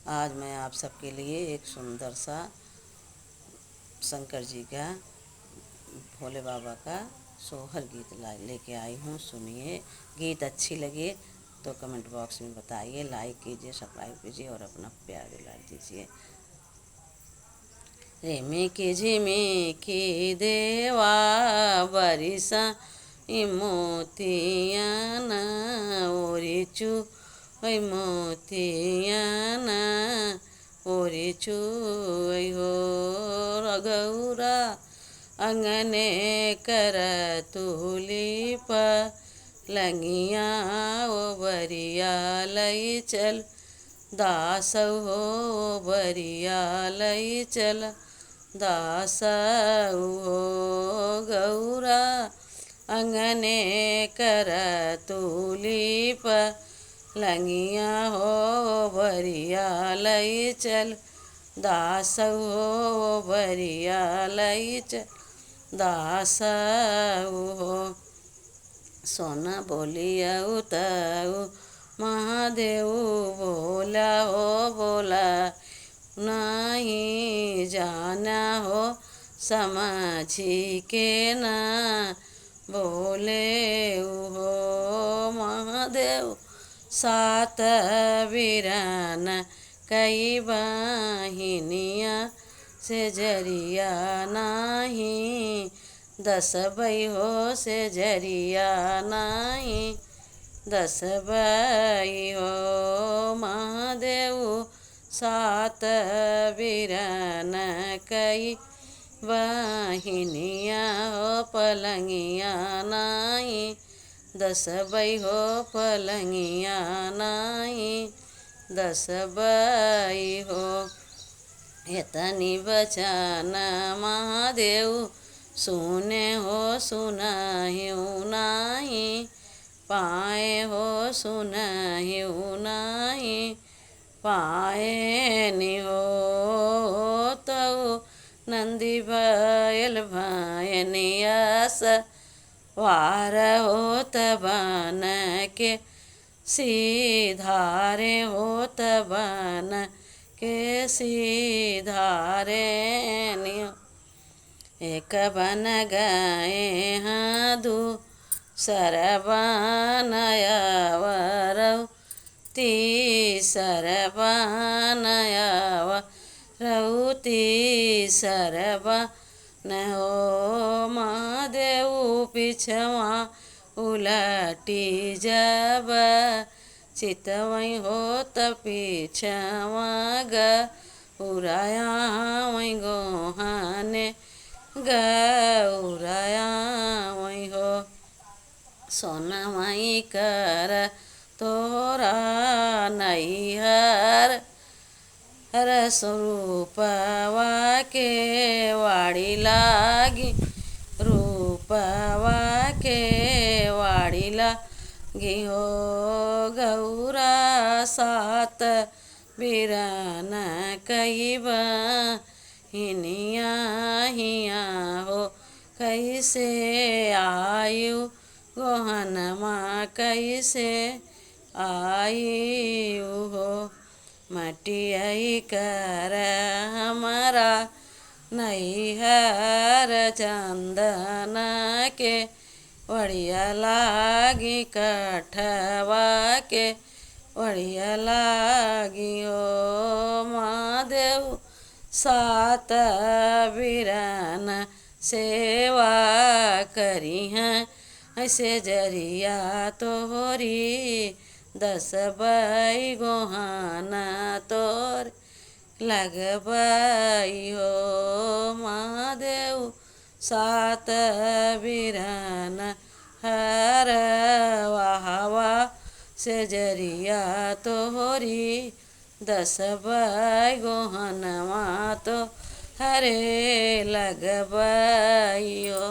आज मैं आप सबके लिए एक सुंदर सा शंकर जी का, भोले बाबा का सोहर गीत लेके आई हूँ। सुनिए, गीत अच्छी लगे तो कमेंट बॉक्स में बताइए, लाइक कीजिए, सब्सक्राइब कीजिए और अपना प्यार दुलार दीजिए। रेमे के देवा बरिसा मोतियाना ओरे चू मोतियाना ओरे चू हो रघुरा अंगने कर तुलिप लंगिया ओ बरिया लई चल दास हो बरिया लई चल दास हो गौरा अंगने कर तुलिप लंगिया हो बरिया लई चल दास हो बरिया लई चल दास हो। सोना बोलिया उताऊ महादेव बोला हो बोला नहीं जाना हो समझी के ना बोले हो महादेव सात वीरान कई बाहिनिया से जरिया नहीं 10 बई हो से जरिया नहीं 10 बई हो महादेव सात वीरान कई बाहिनिया हो पलंगिया नहीं 10 बई हो पलंगिया नहीं 10 बई हो। एतनी बचन महादेव सुने हो सुनाहिउ नहीं पाए हो सुनाहिउ नहीं पाए नि हो तो नंदी भयल भयनियस वार हो तबन के सीधारे हो तबन के सीधारे नियो एक बन गए हाँ दू सरबन यावर तीसर बन यावर तीसर न हो महादेव पिछवा उलटी जब चितवई हो त पीछवा गौराया वही गोहाने गौराया वही हो। सोनमई कर तोरा नैहर हर स्वरूपवा के वाड़ी लागी रूपवा के वाड़ी लागी हो गौरा सात वीरान कई बाहिनिया हिया हो कैसे आयु गोहनमा कैसे आयु हो मटियाई कर हमारा नैहर चंदन के बढ़िया लागी कठवा के बढ़िया लागी हो महादेव सात वीरान सेवा करी हैं ऐसे जरिया तोहरी 10 बई गोहाना तोर लगबई हो महादेव सात वीरान हर वाहवा से जरिया तोहरी 10 बई गोहनवा तो हरे लगबई हो।